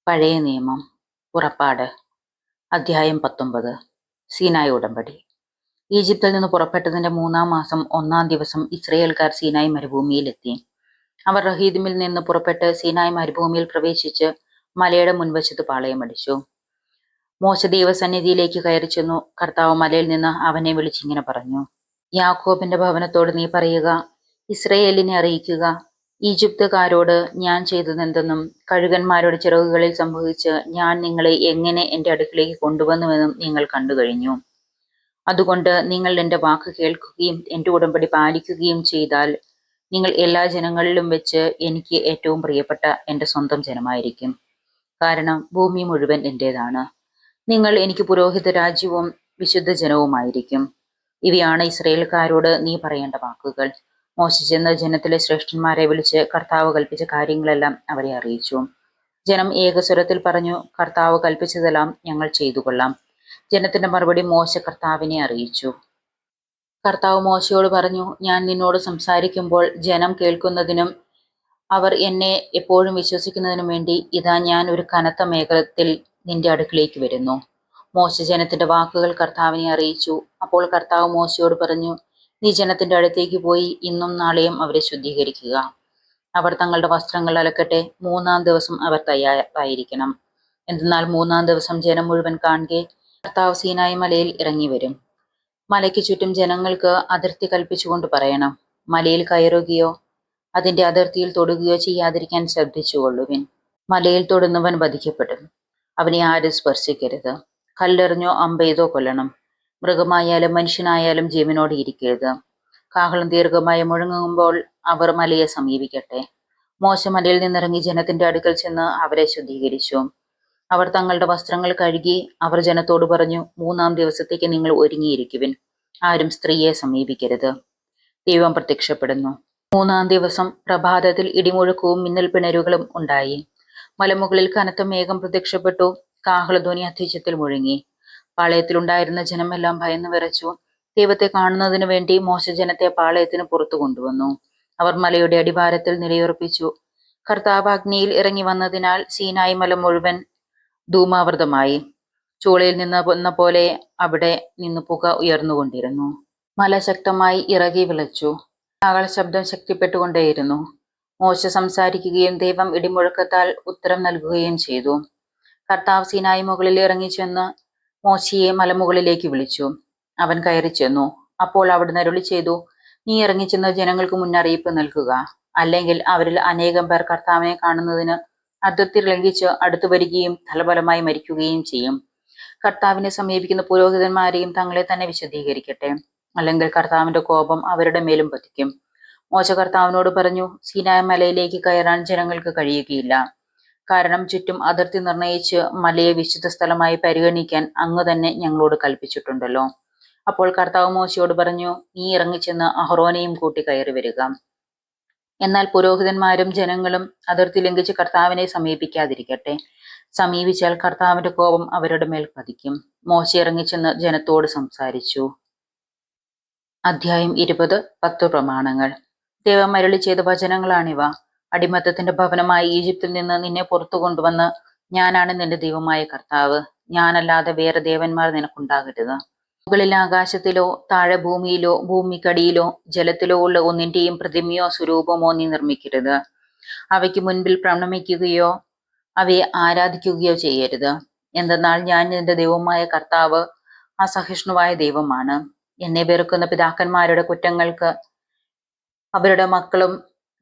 പഴയ നിയമം പുറപ്പാട് അധ്യായം 19 സീനായി ഉടമ്പടി. ഈജിപ്തിൽ നിന്ന് പുറപ്പെട്ടതിന്റെ 3-ാം മാസം 1-ാം ദിവസം ഇസ്രായേൽക്കാർ സീനായി മരുഭൂമിയിലെത്തി. അവർ റഹീദിമിൽ നിന്ന് പുറപ്പെട്ട് സീനായി മരുഭൂമിയിൽ പ്രവേശിച്ച് മലയുടെ മുൻവശത്ത് പാളയമടിച്ചു. മോശ ദൈവസന്നിധിയിലേക്ക് കയറി ചെന്നു. കർത്താവ് മലയിൽ നിന്ന് അവനെ വിളിച്ചിങ്ങനെ പറഞ്ഞു: യാക്കോബിന്റെ ഭവനത്തോട് നീ പറയുക, ഇസ്രായേലിനെ അറിയിക്കുക, ഈജിപ്തുകാരോട് ഞാൻ ചെയ്തതെന്തെന്നും കഴുകന്മാരുടെ ചിറകുകളിൽ സംഭവിച്ച് ഞാൻ നിങ്ങളെ എങ്ങനെ എൻ്റെ അടുക്കിലേക്ക് കൊണ്ടുവന്നുവെന്നും നിങ്ങൾ കണ്ടു കഴിഞ്ഞു. അതുകൊണ്ട് നിങ്ങൾ എൻ്റെ വാക്ക് കേൾക്കുകയും എൻ്റെ ഉടമ്പടി പാലിക്കുകയും ചെയ്താൽ നിങ്ങൾ എല്ലാ ജനങ്ങളിലും വെച്ച് എനിക്ക് ഏറ്റവും പ്രിയപ്പെട്ട എൻ്റെ സ്വന്തം ജനമായിരിക്കും. കാരണം ഭൂമി മുഴുവൻ എൻ്റേതാണ്. നിങ്ങൾ എനിക്ക് പുരോഹിത രാജ്യവും വിശുദ്ധ ജനവുമായിരിക്കും. ഇവയാണ് ഇസ്രായേൽക്കാരോട് നീ പറയേണ്ട വാക്കുകൾ. മോശ ചെന്ന് ജനത്തിലെ ശ്രേഷ്ഠന്മാരെ വിളിച്ച് കർത്താവ് കൽപ്പിച്ച കാര്യങ്ങളെല്ലാം അവരെ അറിയിച്ചു. ജനം ഏകസ്വരത്തിൽ പറഞ്ഞു: കർത്താവ് കൽപ്പിച്ചതെല്ലാം ഞങ്ങൾ ചെയ്തു കൊള്ളാം. ജനത്തിന്റെ മറുപടി മോശ കർത്താവിനെ അറിയിച്ചു. കർത്താവ് മോശയോട് പറഞ്ഞു: ഞാൻ നിന്നോട് സംസാരിക്കുമ്പോൾ ജനം കേൾക്കുന്നതിനും അവർ എന്നെ എപ്പോഴും വിശ്വസിക്കുന്നതിനും വേണ്ടി ഇതാ ഞാൻ ഒരു കനത്ത മേഘത്തിൽ നിന്റെ അടുക്കിലേക്ക് വരുന്നു. മോശ ജനത്തിന്റെ വാക്കുകൾ കർത്താവിനെ അറിയിച്ചു. അപ്പോൾ കർത്താവ് മോശയോട് പറഞ്ഞു: നീ ജനത്തിന്റെ അടുത്തേക്ക് പോയി ഇന്നും നാളെയും അവരെ ശുദ്ധീകരിക്കുക. അവർ തങ്ങളുടെ വസ്ത്രങ്ങൾ അലക്കട്ടെ. 3-ാം ദിവസം അവർ തയ്യാറായിരിക്കണം. എന്തെന്നാൽ 3-ാം ദിവസം ജനം മുഴുവൻ കാണുകെ കർത്താവ് സീനായി മലയിൽ ഇറങ്ങി വരും. മലയ്ക്ക് ചുറ്റും ജനങ്ങൾക്ക് അതിർത്തി കൽപ്പിച്ചുകൊണ്ട് പറയണം: മലയിൽ കയറുകയോ അതിന്റെ അതിർത്തിയിൽ തൊടുകയോ ചെയ്യാതിരിക്കാൻ ശ്രദ്ധിച്ചുകൊള്ളുവിൻ. മലയിൽ തൊടുന്നവൻ വധിക്കപ്പെടും. അവനെ ആരും സ്പർശിക്കരുത്. കല്ലെറിഞ്ഞോ അമ്പെയ്തോ കൊല്ലണം. മൃഗമായാലും മനുഷ്യനായാലും ജീവനോടെ ഇരിക്കരുത്. കാഹളം ദീർഘമായി മുഴങ്ങുമ്പോൾ അവർ മലയെ സമീപിക്കട്ടെ. മോശ മലയിൽ നിന്നിറങ്ങി ജനത്തിന്റെ അടുക്കൽ ചെന്ന് അവരെ ശുദ്ധീകരിച്ചു. അവർ തങ്ങളുടെ വസ്ത്രങ്ങൾ കഴുകി. അവർ ജനത്തോട് പറഞ്ഞു: 3-ാം ദിവസത്തേക്ക് നിങ്ങൾ ഒരുങ്ങിയിരിക്കുവിൻ. ആരും സ്ത്രീയെ സമീപിക്കരുത്. ദൈവം പ്രത്യക്ഷപ്പെടുന്നു. 3-ാം ദിവസം പ്രഭാതത്തിൽ ഇടിമുഴക്കവും മിന്നൽ പിണരുകളും ഉണ്ടായി. മലമുകളിൽ കനത്ത മേഘം പ്രത്യക്ഷപ്പെട്ടു. കാഹളധ്വനി അത്യുച്ചത്തിൽ മുഴങ്ങി. പാളയത്തിലുണ്ടായിരുന്ന ജനമെല്ലാം ഭയന്ന് വിറച്ചു. ദൈവത്തെ കാണുന്നതിനു വേണ്ടി മോശ ജനത്തെ പാളയത്തിന് പുറത്തു കൊണ്ടുവന്നു. അവർ മലയുടെ അടിവാരത്തിൽ നിലയുറപ്പിച്ചു. കർത്താവ് അഗ്നിയിൽ ഇറങ്ങി വന്നതിനാൽ സീനായി മല മുഴുവൻ ധൂമാവൃതമായി. ചൂളയിൽ നിന്ന് വന്ന പോലെ അവിടെ നിന്ന് പുക ഉയർന്നുകൊണ്ടിരുന്നു. മല ശക്തമായി ഇറകി വിളച്ചു. കാഹള ശബ്ദം ശക്തിപ്പെട്ടുകൊണ്ടേയിരുന്നു. മോശ സംസാരിക്കുകയും ദൈവം ഇടിമുഴക്കത്താൽ ഉത്തരം നൽകുകയും ചെയ്തു. കർത്താവ് സീനായി മുകളിൽ ഇറങ്ങിച്ചെന്ന് മോശയെ മലമുകളിലേക്ക് വിളിച്ചു. അവൻ കയറി ചെന്നു. അപ്പോൾ അവിടുന്ന് അരുളി ചെയ്തു: നീ ഇറങ്ങിച്ചെന്ന് ജനങ്ങൾക്ക് മുന്നറിയിപ്പ് നൽകുക. അല്ലെങ്കിൽ അവരിൽ അനേകം പേർ കർത്താവിനെ കാണുന്നതിന് അതിർത്തി ലംഘിച്ച് അടുത്തു വരികയും തലബലമായി മരിക്കുകയും ചെയ്യും. കർത്താവിനെ സമീപിക്കുന്ന പുരോഹിതന്മാരെയും തങ്ങളെ തന്നെ വിശദീകരിക്കട്ടെ. അല്ലെങ്കിൽ കർത്താവിന്റെ കോപം അവരുടെ മേലും പതിക്കും. മോശ കർത്താവിനോട് പറഞ്ഞു: സീനായി മലയിലേക്ക് കയറാൻ ജനങ്ങൾക്ക് കഴിയുകയില്ല. കാരണം ചുറ്റും അതിർത്തി നിർണയിച്ച് മലയെ വിശുദ്ധ സ്ഥലമായി പരിഗണിക്കാൻ അങ്ങ് തന്നെ ഞങ്ങളോട് കൽപ്പിച്ചിട്ടുണ്ടല്ലോ. അപ്പോൾ കർത്താവ് മോശയോട് പറഞ്ഞു: നീ ഇറങ്ങിച്ചെന്ന് അഹ്റോനെയും കൂട്ടി കയറി വരിക. എന്നാൽ പുരോഹിതന്മാരും ജനങ്ങളും അതിർത്തി ലംഘിച്ച് കർത്താവിനെ സമീപിക്കാതിരിക്കട്ടെ. സമീപിച്ചാൽ കർത്താവിന്റെ കോപം അവരുടെ മേൽ പതിക്കും. മോശ ഇറങ്ങിച്ചെന്ന് ജനത്തോട് സംസാരിച്ചു. അധ്യായം 20 10 പ്രമാണങ്ങൾ. ദൈവം അരുളി ചെയ്ത വചനങ്ങളാണിവ. അടിമത്തത്തിന്റെ ഭവനമായ ഈജിപ്തിൽ നിന്ന് നിന്നെ പുറത്തു കൊണ്ടുവന്ന് ഞാനാണ് നിന്റെ ദൈവമായ കർത്താവ്. ഞാനല്ലാതെ വേറെ ദേവന്മാർ നിനക്കുണ്ടാകരുത്. മുകളിൽ ആകാശത്തിലോ താഴെ ഭൂമിയിലോ ഭൂമിക്കടിയിലോ ജലത്തിലോ ഉള്ള ഒന്നിന്റെയും പ്രതിമയോ സ്വരൂപമോ നീ നിർമ്മിക്കരുത്. അവയ്ക്ക് മുൻപിൽ പ്രണമിക്കുകയോ അവയെ ആരാധിക്കുകയോ ചെയ്യരുത്. എന്തെന്നാൽ ഞാൻ നിന്റെ ദൈവമായ കർത്താവ് അസഹിഷ്ണുവായ ദൈവമാണ്. എന്നെ വെറുക്കുന്ന പിതാക്കന്മാരുടെ കുറ്റങ്ങൾക്ക് അവരുടെ മക്കളും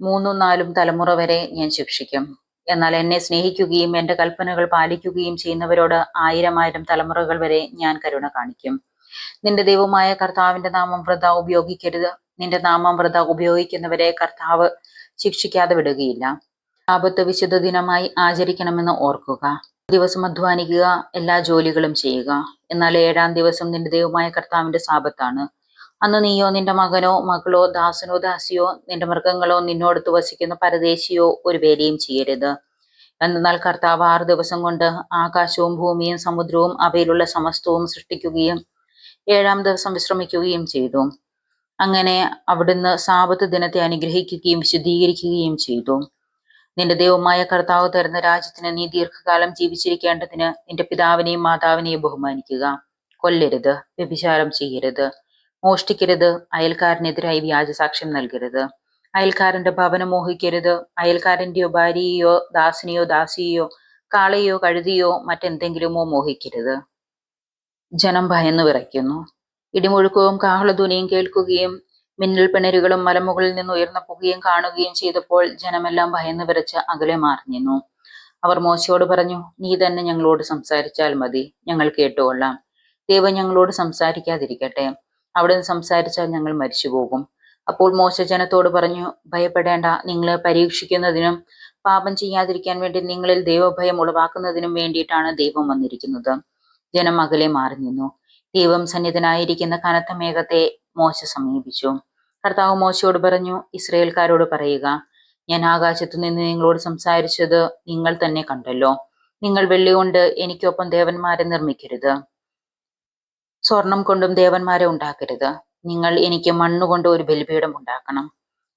3-4 തലമുറ വരെ ഞാൻ ശിക്ഷിക്കും. എന്നാൽ എന്നെ സ്നേഹിക്കുകയും എൻ്റെ കൽപ്പനകൾ പാലിക്കുകയും ചെയ്യുന്നവരോട് 1000 തലമുറകൾ വരെ ഞാൻ കരുണ കാണിക്കും. നിന്റെ ദൈവമായ കർത്താവിന്റെ നാമം വൃഥ ഉപയോഗിക്കരുത്. നിന്റെ നാമം വൃഥ ഉപയോഗിക്കുന്നവരെ കർത്താവ് ശിക്ഷിക്കാതെ വിടുകയില്ല. സാബത്ത് വിശുദ്ധ ദിനമായി ആചരിക്കണമെന്ന് ഓർക്കുക. ദിവസം അധ്വാനിക്കുക, എല്ലാ ജോലികളും ചെയ്യുക. എന്നാൽ 7-ാം ദിവസം നിന്റെ ദൈവമായ കർത്താവിന്റെ സാബത്താണ്. അന്ന് നീയോ നിന്റെ മകനോ മകളോ ദാസനോ ദാസിയോ നിന്റെ മൃഗങ്ങളോ നിന്നോടത്ത് വസിക്കുന്ന പരദേശിയോ ഒരു വേലയും ചെയ്യരുത്. എന്നാൽ കർത്താവ് 6 ദിവസം കൊണ്ട് ആകാശവും ഭൂമിയും സമുദ്രവും അവയിലുള്ള സമസ്തവും സൃഷ്ടിക്കുകയും 7-ാം ദിവസം വിശ്രമിക്കുകയും ചെയ്തു. അങ്ങനെ അവിടുന്ന് സാബത്ത് ദിനത്തെ അനുഗ്രഹിക്കുകയും വിശുദ്ധീകരിക്കുകയും ചെയ്തു. നിന്റെ ദൈവമായ കർത്താവ് തരുന്ന രാജ്യത്തിന് നീ ദീർഘകാലം ജീവിച്ചിരിക്കേണ്ടതിന് നിന്റെ പിതാവിനെയും മാതാവിനെയും ബഹുമാനിക്കുക. കൊല്ലരുത്, വ്യഭിചാരം ചെയ്യരുത്, മോഷ്ടിക്കരുത്, അയൽക്കാരനെതിരായി വ്യാജസാക്ഷ്യം നൽകരുത്, അയൽക്കാരന്റെ ഭവനം മോഹിക്കരുത്, അയൽക്കാരന്റെയോ ഭാര്യയെയോ ദാസനെയോ ദാസിയെയോ കാളയോ കഴുതിയോ മറ്റെന്തെങ്കിലുമോ മോഹിക്കരുത്. ജനം ഭയന്നു വിറയ്ക്കുന്നു. ഇടിമുഴക്കവും കാഹളധ്വനിയും കേൾക്കുകയും മിന്നൽ പിണരുകളും മലമുകളിൽ നിന്ന് ഉയർന്ന പുകയും കാണുകയും ചെയ്തപ്പോൾ ജനമെല്ലാം ഭയന്നു വിറച്ച് അകലെ മാറി നിന്നു. അവർ മോശയോട് പറഞ്ഞു, നീ തന്നെ ഞങ്ങളോട് സംസാരിച്ചാൽ മതി, ഞങ്ങൾ കേട്ടുകൊള്ളാം. ദൈവം ഞങ്ങളോട് സംസാരിക്കാതിരിക്കട്ടെ, അവിടുന്ന് സംസാരിച്ചാൽ ഞങ്ങൾ മരിച്ചുപോകും. അപ്പോൾ മോശ ജനത്തോട് പറഞ്ഞു, ഭയപ്പെടേണ്ട, നിങ്ങളെ പരീക്ഷിക്കുന്നതിനും പാപം ചെയ്യാതിരിക്കാൻ വേണ്ടി നിങ്ങളിൽ ദൈവഭയം ഉളവാക്കുന്നതിനും വേണ്ടിയിട്ടാണ് ദൈവം വന്നിരിക്കുന്നത്. ജനം അകലെ മാറി നിന്നു. ദൈവം സന്നിധനായിരിക്കുന്ന കനത്ത മേഘത്തെ മോശ സമീപിച്ചു. കർത്താവ് മോശയോട് പറഞ്ഞു, ഇസ്രയേൽക്കാരോട് പറയുക, ഞാൻ ആകാശത്തു നിന്ന് നിങ്ങളോട് സംസാരിച്ചത് നിങ്ങൾ തന്നെ കണ്ടല്ലോ. നിങ്ങൾ വെള്ളി കൊണ്ട് എനിക്കൊപ്പം ദേവന്മാരെ നിർമ്മിക്കരുത്, സ്വർണം കൊണ്ടും ദേവന്മാരെ ഉണ്ടാക്കരുത്. നിങ്ങൾ എനിക്ക് മണ്ണുകൊണ്ട് ഒരു ബലിപീഠം ഉണ്ടാക്കണം.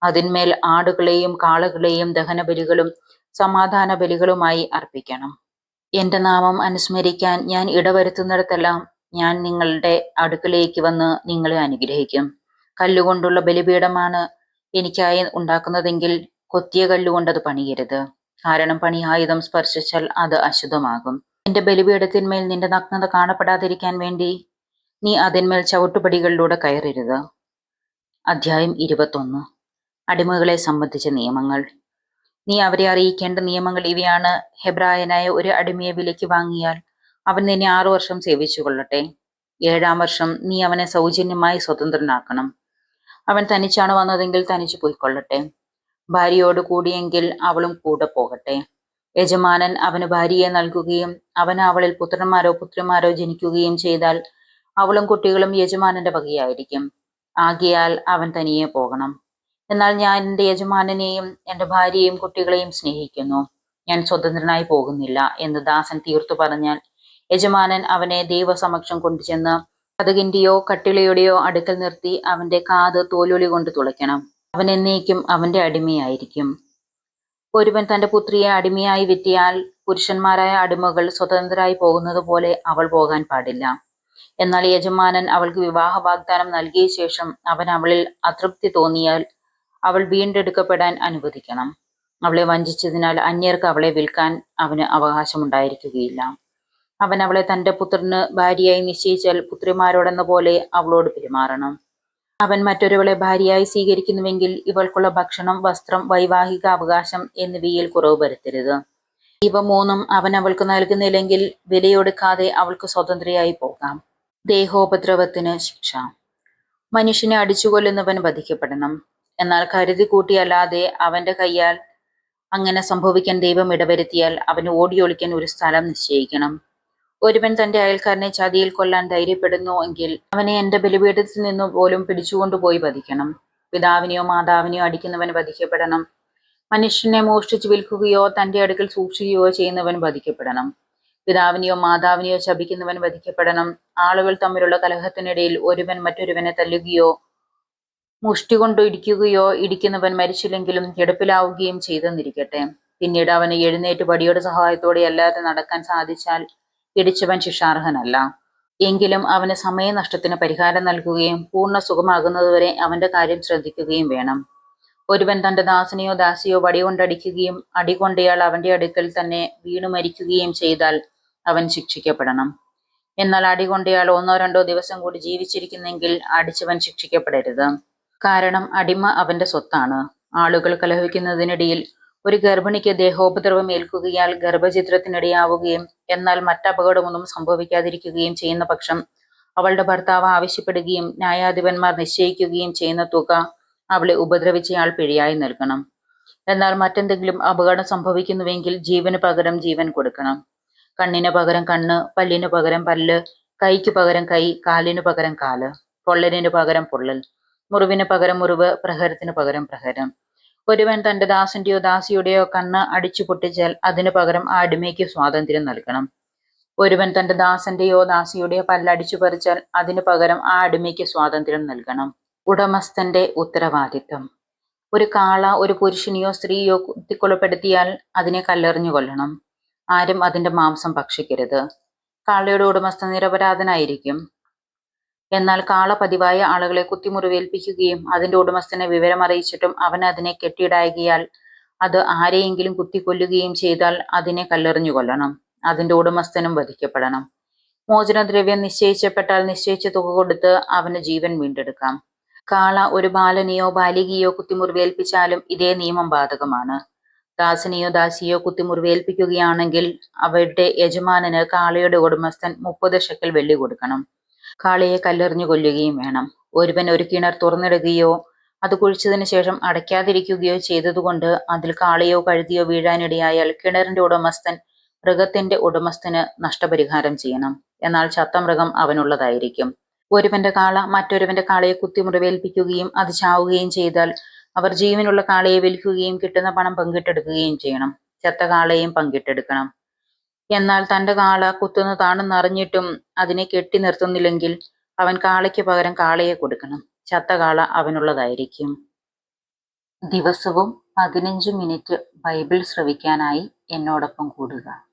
അതിന്മേൽ ആടുകളെയും കാളകളെയും ദഹനബലികളും സമാധാന ബലികളുമായി അർപ്പിക്കണം. എന്റെ നാമം അനുസ്മരിക്കാൻ ഞാൻ ഇടവരുത്തുന്നിടത്തെല്ലാം ഞാൻ നിങ്ങളുടെ അടുക്കലേക്ക് വന്ന് നിങ്ങളെ അനുഗ്രഹിക്കും. കല്ലുകൊണ്ടുള്ള ബലിപീഠമാണ് എനിക്കായി ഉണ്ടാക്കുന്നതെങ്കിൽ കൊത്തിയ കല്ലുകൊണ്ട് അത് പണിയരുത്, കാരണം പണിയായുധം സ്പർശിച്ചാൽ അത് അശുദ്ധമാകും. എന്റെ ബലിപീഠത്തിന്മേൽ നിന്റെ നഗ്നത കാണപ്പെടാതിരിക്കാൻ വേണ്ടി നീ അതിന്മേൽ ചവിട്ടുപടികളിലൂടെ കയറരുത്. അധ്യായം 21. അടിമകളെ സംബന്ധിച്ച നിയമങ്ങൾ. നീ അവരെ അറിയിക്കേണ്ട നിയമങ്ങൾ ഇവയാണ്. ഹെബ്രായനായ ഒരു അടിമയെ വിലയ്ക്ക് വാങ്ങിയാൽ അവൻ നിന്നെ 6 വർഷം സേവിച്ചു കൊള്ളട്ടെ. 7-ാം വർഷം നീ അവനെ സൗജന്യമായി സ്വതന്ത്രനാക്കണം. അവൻ തനിച്ചാണ് വന്നതെങ്കിൽ തനിച്ചു പോയിക്കൊള്ളട്ടെ. ഭാര്യയോട് കൂടിയെങ്കിൽ അവളും കൂടെ പോകട്ടെ. യജമാനൻ അവന് ഭാര്യയെ നൽകുകയും അവന് അവളിൽ പുത്രന്മാരോ പുത്രിമാരോ ജനിക്കുകയും ചെയ്താൽ അവളും കുട്ടികളും യജമാനന്റെ വകയായിരിക്കും. ആകയാൽ അവൻ തനിയെ പോകണം. എന്നാൽ ഞാൻ എൻ്റെ യജമാനനെയും എൻ്റെ ഭാര്യയെയും കുട്ടികളെയും സ്നേഹിക്കുന്നു, ഞാൻ സ്വതന്ത്രനായി പോകുന്നില്ല എന്ന് ദാസൻ തീർത്തു പറഞ്ഞാൽ യജമാനൻ അവനെ ദൈവസമക്ഷം കൊണ്ടുചെന്ന് കതകിന്റെയോ കട്ടിളയുടെയോ അടുക്കൽ നിർത്തി അവന്റെ കാത് തോലൊളി കൊണ്ട് തുളയ്ക്കണം. അവൻ എന്നേക്കും അവന്റെ അടിമയായിരിക്കും. ഒരുവൻ തന്റെ പുത്രിയെ അടിമയായി വിറ്റിയാൽ പുരുഷന്മാരായ അടിമകൾ സ്വതന്ത്രരായി പോകുന്നത് പോലെ അവൾ പോകാൻ പാടില്ല. എന്നാൽ യജമാനൻ അവൾക്ക് വിവാഹ വാഗ്ദാനം നൽകിയ ശേഷം അവൻ അവളിൽ അതൃപ്തി തോന്നിയാൽ അവൾ വീണ്ടെടുക്കപ്പെടാൻ അനുവദിക്കണം. അവളെ വഞ്ചിച്ചതിനാൽ അന്യർക്ക് അവളെ വിൽക്കാൻ അവന് അവകാശമുണ്ടായിരിക്കുകയില്ല. അവൻ അവളെ തന്റെ പുത്രന് ഭാര്യയായി നിശ്ചയിച്ചാൽ പുത്രിമാരോടെന്ന പോലെ അവളോട് പെരുമാറണം. അവൻ മറ്റൊരുവളെ ഭാര്യയായി സ്വീകരിക്കുന്നുവെങ്കിൽ ഇവൾക്കുള്ള ഭക്ഷണം, വസ്ത്രം, വൈവാഹിക അവകാശം എന്നിവയിൽ കുറവ് വരുത്തരുത്. ഇവ 3 അവൻ അവൾക്ക് നൽകുന്നില്ലെങ്കിൽ വിലയൊടുക്കാതെ അവൾക്ക് സ്വതന്ത്രയായി പോകാം. ദേഹോപദ്രവത്തിന് ശിക്ഷ. മനുഷ്യനെ അടിച്ചുകൊല്ലുന്നവൻ വധിക്കപ്പെടണം. എന്നാൽ കരുതി കൂട്ടിയല്ലാതെ അവന്റെ കയ്യാൽ അങ്ങനെ സംഭവിക്കാൻ ദൈവം ഇടവരുത്തിയാൽ അവന് ഓടിയൊളിക്കാൻ ഒരു സ്ഥലം നിശ്ചയിക്കണം. ഒരുവൻ തന്റെ അയൽക്കാരനെ ചതിയിൽ കൊല്ലാൻ ധൈര്യപ്പെടുന്നു എങ്കിൽ അവനെ എന്റെ ബലിപീഠത്തിൽ നിന്നു പോലും പിടിച്ചുകൊണ്ടുപോയി വധിക്കണം. പിതാവിനെയോ മാതാവിനെയോ അടിക്കുന്നവൻ വധിക്കപ്പെടണം. മനുഷ്യനെ മോഷ്ടിച്ചു വിൽക്കുകയോ തന്റെ അടുക്കൽ സൂക്ഷിക്കുകയോ ചെയ്യുന്നവൻ വധിക്കപ്പെടണം. പിതാവിനെയോ മാതാവിനെയോ ശപിക്കുന്നവൻ വധിക്കപ്പെടണം. ആളുകൾ തമ്മിലുള്ള കലഹത്തിനിടയിൽ ഒരുവൻ മറ്റൊരുവനെ തല്ലുകയോ മുഷ്ടി കൊണ്ട് ഇടിക്കുകയോ ഇടിക്കുന്നവൻ മരിച്ചില്ലെങ്കിലും കിടപ്പിലാവുകയും ചെയ്തെന്നിരിക്കട്ടെ. പിന്നീട് അവന് എഴുന്നേറ്റ് വടിയുടെ സഹായത്തോടെ അല്ലാതെ നടക്കാൻ സാധിച്ചാൽ ഇടിച്ചവൻ ശിക്ഷാർഹനല്ല. എങ്കിലും അവന് സമയനഷ്ടത്തിന് പരിഹാരം നൽകുകയും പൂർണ്ണ സുഖമാകുന്നതുവരെ അവന്റെ കാര്യം ശ്രദ്ധിക്കുകയും വേണം. ഒരുവൻ തന്റെ ദാസനെയോ ദാസിയോ വടികൊണ്ടടിക്കുകയും അടികൊണ്ടയാൾ അവന്റെ അടുക്കൽ തന്നെ വീണു മരിക്കുകയും ചെയ്താൽ അവൻ ശിക്ഷിക്കപ്പെടണം. എന്നാൽ അടികൊണ്ടയാൾ 1-2 ദിവസം കൂടി ജീവിച്ചിരിക്കുന്നെങ്കിൽ അടിച്ചവൻ ശിക്ഷിക്കപ്പെടരുത്. കാരണം അടിമ അവന്റെ സ്വത്താണ്. ആളുകൾ കലഹിക്കുന്നതിനിടയിൽ ഒരു ഗർഭിണിക്ക് ദേഹോപദ്രവം ഏൽക്കുകയാൽ ഗർഭഛിദ്രത്തിനിടയാവുകയും എന്നാൽ മറ്റപകടമൊന്നും സംഭവിക്കാതിരിക്കുകയും ചെയ്യുന്ന പക്ഷം അവളുടെ ഭർത്താവ് ആവശ്യപ്പെടുകയും ന്യായാധിപന്മാർ നിശ്ചയിക്കുകയും ചെയ്യുന്ന തുക അവളെ ഉപദ്രവിച്ചയാൾ പിഴയായി നൽകണം. എന്നാൽ മറ്റെന്തെങ്കിലും അപകടം സംഭവിക്കുന്നുവെങ്കിൽ ജീവന് പകരം ജീവൻ കൊടുക്കണം. കണ്ണിന് പകരം കണ്ണ്, പല്ലിനു പകരം പല്ല്, കൈക്കു പകരം കൈ, കാലിനു പകരം കാല്, പൊള്ളലിനു പകരം പൊള്ളൽ, മുറിവിന് പകരം മുറിവ്, പ്രഹരത്തിന് പകരം പ്രഹരം. ഒരുവൻ തന്റെ ദാസന്റെയോ ദാസിയുടെയോ കണ്ണ് അടിച്ചു പൊട്ടിച്ചാൽ അതിനു പകരം ആ അടിമയ്ക്ക് സ്വാതന്ത്ര്യം നൽകണം. ഒരുവൻ തന്റെ ദാസന്റെയോ ദാസിയുടെയോ പല്ലടിച്ചു പറിച്ചാൽ അതിനു പകരം ആ അടിമയ്ക്ക് സ്വാതന്ത്ര്യം നൽകണം. ഉടമസ്ഥന്റെ ഉത്തരവാദിത്തം. ഒരു കാള ഒരു പുരുഷനെയോ സ്ത്രീയോ കുത്തിക്കൊലപ്പെടുത്തിയാൽ അതിനെ കല്ലെറിഞ്ഞു കൊല്ലണം. ആരും അതിന്റെ മാംസം ഭക്ഷിക്കരുത്. കാളയുടെ ഉടമസ്ഥൻ നിരപരാധനായിരിക്കും. എന്നാൽ കാള പതിവായ ആളുകളെ കുത്തിമുറിവേൽപ്പിക്കുകയും അതിന്റെ ഉടമസ്ഥനെ വിവരമറിയിച്ചിട്ടും അവൻ അതിനെ കെട്ടിയിടായകിയാൽ അത് ആരെയെങ്കിലും കുത്തിക്കൊല്ലുകയും ചെയ്താൽ അതിനെ കല്ലെറിഞ്ഞു കൊല്ലണം. അതിന്റെ ഉടമസ്ഥനും വധിക്കപ്പെടണം. മോചനദ്രവ്യം നിശ്ചയിച്ചപ്പെട്ടാൽ നിശ്ചയിച്ച തുക കൊടുത്ത് അവന് ജീവൻ വീണ്ടെടുക്കാം. കാള ഒരു ബാലനെയോ ബാലികയോ കുത്തിമുറിവേൽപ്പിച്ചാലും ഇതേ നിയമം ബാധകമാണ്. ദാസനെയോ ദാസിയോ കുത്തിമുറിവേൽപ്പിക്കുകയാണെങ്കിൽ അവരുടെ യജമാനന് കാളയുടെ ഉടമസ്ഥൻ 30 ഷെക്കൽ വെള്ളി കൊടുക്കണം. കാളയെ കല്ലെറിഞ്ഞു കൊല്ലുകയും വേണം. ഒരുവൻ ഒരു കിണർ തുറന്നിടുകയോ അത് കുഴിച്ചതിനു ശേഷം അടയ്ക്കാതിരിക്കുകയോ ചെയ്തതുകൊണ്ട് അതിൽ കാളയോ കഴുതിയോ വീഴാനിടയായാൽ കിണറിന്റെ ഉടമസ്ഥൻ മൃഗത്തിന്റെ ഉടമസ്ഥന് നഷ്ടപരിഹാരം ചെയ്യണം. എന്നാൽ ചത്ത മൃഗം അവനുള്ളതായിരിക്കും. ഒരുവന്റെ കാള മറ്റൊരുവന്റെ കാളയെ കുത്തിമുറിവേൽപ്പിക്കുകയും അത് ചാവുകയും ചെയ്താൽ അവർ ജീവനുള്ള കാളയെ വിൽക്കുകയും കിട്ടുന്ന പണം പങ്കിട്ടെടുക്കുകയും ചെയ്യണം. ചത്ത കാളയും പങ്കിട്ടെടുക്കണം. എന്നാൽ തന്റെ കാള കുത്തുന്നതാണെന്നറിഞ്ഞിട്ടും അതിനെ കെട്ടി നിർത്തുന്നില്ലെങ്കിൽ അവൻ കാളയ്ക്ക് പകരം കാളയെ കൊടുക്കണം. ചത്ത കാള അവനുള്ളതായിരിക്കും. ദിവസവും 15 മിനിറ്റ് ബൈബിൾ ശ്രവിക്കാനായി എന്നോടൊപ്പം കൂടുക.